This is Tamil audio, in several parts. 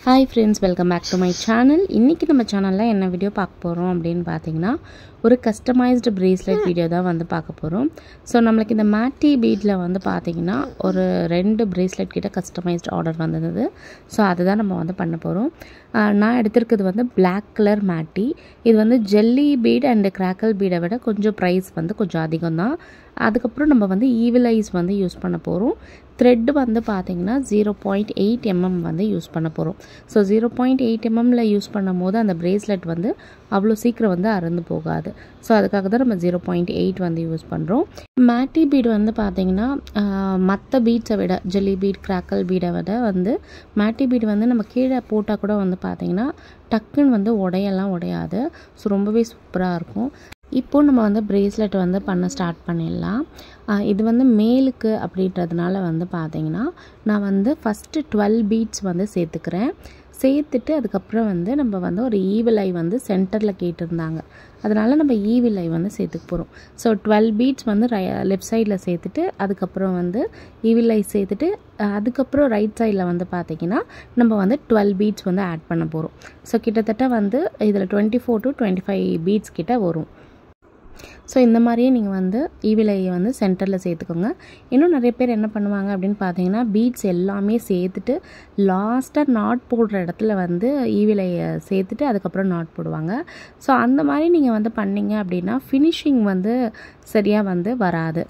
Hi friends, welcome back to my channel. இன்னைக்கு நம்ம சேனல்ல என்ன வீடியோ பார்க்க போறோம் அப்படினு பாத்தீங்கன்னா ஒரு கஸ்டமைஸ்டு பிரேஸ்லெட் வீடியோ தான் வந்து பார்க்க போறோம். சோ நமக்கு இந்த மேட்டி பீட்ல வந்து பாத்தீங்கன்னா ஒரு ரெண்டு பிரேஸ்லெட் கிட்ட கஸ்டமைஸ்டு ஆர்டர் வந்தது. சோ அதுதான் நம்ம வந்து பண்ண போறோம். நான் எடுத்துர்க்கிறது வந்து Black color மேட்டி. இது வந்து ஜெல்லி பீட் and crackle பீட விட கொஞ்சம் பிரைஸ் வந்து கொஞ்சம் அதிகம் தான். அதுக்கு அப்புறம் நம்ம வந்து ஈவில் ஐஸ் வந்து யூஸ் பண்ண போறோம். thread வந்து பாத்தீங்கன்னா 0.8 mm வந்து யூஸ் பண்ண போறோம். சோ 0.8 mm ல யூஸ் பண்ணும்போது அந்த பிரேஸ்லெட் வந்து அவ்வளவு சீக்கிரம் வந்து அறுந்து போகாது. சோ அதுக்காக தான் நம்ம 0.8 வந்து யூஸ் பண்றோம். மேட்டி பீட் வந்து பாத்தீங்கன்னா மத்த பீட்ஸை விட ஜெல்லி பீட் crackle பீட விட வந்து மேட்டி பீட் வந்து நம்ம கீழ போட்டா கூட வந்து பாத்தீங்கன்னா டக்குன்னு வந்து உடையாது. சோ ரொம்பவே சூப்பரா இருக்கும். இப்போ நம்ம வந்து பிரேஸ்லெட் வந்து பண்ண ஸ்டார்ட் பண்ணிடலாம். இது வந்து மேலுக்கு அப்படின்றதுனால வந்து பாத்தீங்கன்னா நான் வந்து ஃபர்ஸ்ட் 12 பீட்ஸ் வந்து சேர்த்துட்டு அதுக்கப்புறம் வந்து நம்ம வந்து ஒரு ஈவில் ஐ வந்து சென்டர்ல கேட்டிருந்தாங்க. அதனால நம்ம ஈவில் ஐ வந்து சேர்த்துக்க போறோம். சோ 12 பீட்ஸ் வந்து லெஃப்ட் சைடுல சேர்த்துட்டு அதுக்கப்புறம் வந்து ஈவில் ஐ சேர்த்துட்டு அதுக்கப்புறம் ரைட் சைடுல வந்து பாத்தீங்கன்னா நம்ம வந்து 12 பீட்ஸ் வந்து ஆட் பண்ண போறோம். சோ கிட்டத்தட்ட வந்து இதுல 24 to 25 பீட்ஸ் கிட்ட வரும். சோ இந்த மாதிரியே நீங்க வந்து ஈவில் ஐ வந்து சென்டர்ல சேர்த்துக்கோங்க. இன்னும் நிறைய பேர் என்ன பண்ணுவாங்க அப்படினு பாத்தீங்கன்னா பீட்ஸ் எல்லாமே சேர்த்துட்டு லாஸ்டா நாட் போடுற இடத்துல வந்து ஈவில் ஐ சேர்த்துட்டு அதுக்கு அப்புறம் நாட் போடுவாங்க. சோ அந்த மாதிரி நீங்க வந்து பண்ணீங்க அப்படினா ஃபினிஷிங் வந்து சரியா வந்து வராது.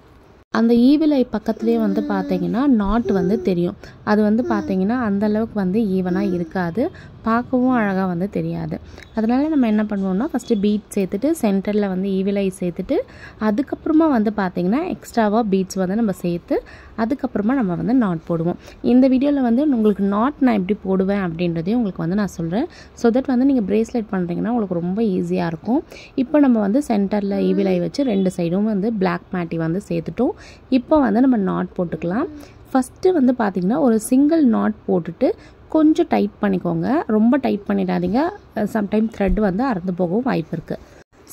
அந்த ஈவில் ஐ பக்கத்துலயே வந்து பாத்தீங்கன்னா நாட் வந்து தெரியும். அது வந்து பாத்தீங்கன்னா அந்த அளவுக்கு வந்து ஈவனா இருக்காது. பார்க்கவும் அழகா வந்து தெரியாது. அதனால நம்ம என்ன பண்ணுவோம்னா ஃபர்ஸ்ட் பீட் சேர்த்துட்டு சென்டர்ல வந்து ஈவில் ஐ சேர்த்துட்டு அதுக்கு அப்புறமா வந்து பாத்தீங்கன்னா எக்ஸ்ட்ராவா பீட்ஸ் வந்து நம்ம சேர்த்து அதுக்கு அப்புறமா நம்ம வந்து நாட் போடுவோம். இந்த வீடியோல வந்து உங்களுக்கு நாட் நான் எப்படி போடுவேன் அப்படின்றதையும் உங்களுக்கு வந்து நான் சொல்றேன். சோ தட் வந்து நீங்க பிரேஸ்லெட் பண்றீங்கன்னா உங்களுக்கு ரொம்ப ஈஸியா இருக்கும். இப்போ நம்ம வந்து சென்டர்ல ஈவில் ஐ வச்சு ரெண்டு சைடும் வந்து Black மேட்டி வந்து சேர்த்துட்டோம். இப்போ வந்து நம்ம நாட் போட்டுக்கலாம். ஃபர்ஸ்ட் வந்து பாத்தீங்கன்னா ஒரு சிங்கிள் நாட் போட்டுட்டு கொஞ்சம் டைட் பண்ணிக்கோங்க. ரொம்ப டைட் பண்ணிடாதீங்க. சம்டைம் thread வந்து அறுந்து போகவும் வாய்ப்பு இருக்கு.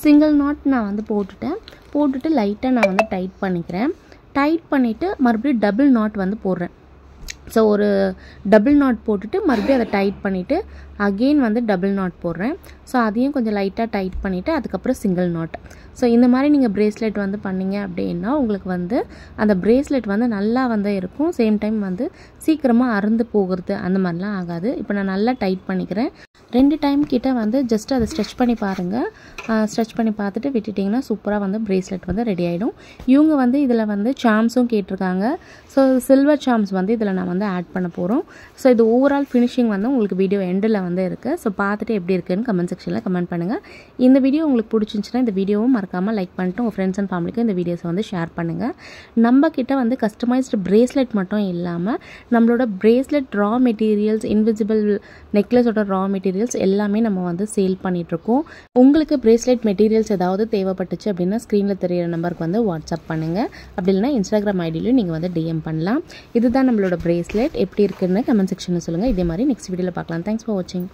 சிங்கிள் நாட் நான் வந்து போட்டுட்டு லைட்டா நான் வந்து டைட் பண்ணிக்கிறேன். டைட் பண்ணிட்டு மறுபடியும் டபுள் நாட் வந்து போடுறேன். சோ ஒரு டபுள் நாட் போட்டுட்டு மறுபடியும் அதை டைட் பண்ணிட்டு அகைன் வந்து டபுள் நாட் போடுறேன். சோ அதையும் கொஞ்சம் லைட்டா டைட் பண்ணிட்டு அதுக்கு அப்புறம் சிங்கிள் நாட். சோ இந்த மாதிரி நீங்க பிரேஸ்லெட் வந்து பண்ணீங்க அப்படினா உங்களுக்கு வந்து அந்த பிரேஸ்லெட் வந்து நல்லா வந்து இருக்கும். சேம் டைம் வந்து சீக்கிரமா அறுந்து போகிறது அந்த மாதிரிலாம் ஆகாது. இப்போ நான் நல்லா டைட் பண்ணிக்கிறேன். ரெண்டு டைம் கிட்ட வந்து ஜஸ்ட் அதை ஸ்ட்ரெச் பண்ணி பாருங்க. ஸ்ட்ரெச் பண்ணி பார்த்துட்டு விட்டுட்டீங்கன்னா சூப்பரா வந்து பிரேஸ்லெட் வந்து ரெடி ஆயிடும். இவங்க வந்து இதுல வந்து சாம்ஸும் கேட்டிருக்காங்க. சோ சில்வர் சாம்ஸ் வந்து இதுல நான் வந்து ஆட் பண்ண போறோம். சோ இது ஓவரால் ஃபினிஷிங் வந்து உங்களுக்கு வீடியோ எண்ட்ல வந்து இருக்கு. சோ பார்த்துட்டு எப்படி இருக்குன்னு கமெண்ட் செக்ஷன்ல கமெண்ட் பண்ணுங்க. இந்த வீடியோ உங்களுக்கு பிடிச்சிருந்துச்சுனா இந்த வீடியோவை மறக்காம லைக் பண்ணிட்டு உங்க ஃப்ரெண்ட்ஸ் அண்ட் ஃபேமிலிக்கு இந்த வீடியோஸ் வந்து ஷேர் பண்ணுங்க. நம்ம கிட்ட வந்து கஸ்டமைஸ்டு பிரேஸ்லெட் மட்டும் இல்லாம நம்மளோட பிரேஸ்லெட் ரா மெட்டீரியல்ஸ் இன்விசிபிள் நெக்லஸோட ரா மெட்டீரியல்ஸ் எல்லாமே நம்ம வந்து சேல் பண்ணிட்டு இருக்கோம். உங்களுக்கு பிரேஸ்லெட் மெட்டீரியல்ஸ் ஏதாவது தேவைப்பட்டுச்சு அப்படின்னா ஸ்கிரீன்ல தெரியுற நம்பருக்கு வந்து வாட்ஸ்அப் பண்ணுங்க. அப்படி இல்லைன்னா இன்ஸ்டாகிராம் ஐடியிலும் நீங்க வந்து DM பண்ணலாம். இதுதான் நம்மளோட பிரேஸ்லெட் எப்படி இருக்குன்னு கமெண்ட் செக்ஷன்ல சொல்லுங்க. இதே மாதிரி நெக்ஸ்ட் வீடியோல பார்க்கலாம். தேங்க்ஸ் ஃபார் வாட்சிங்.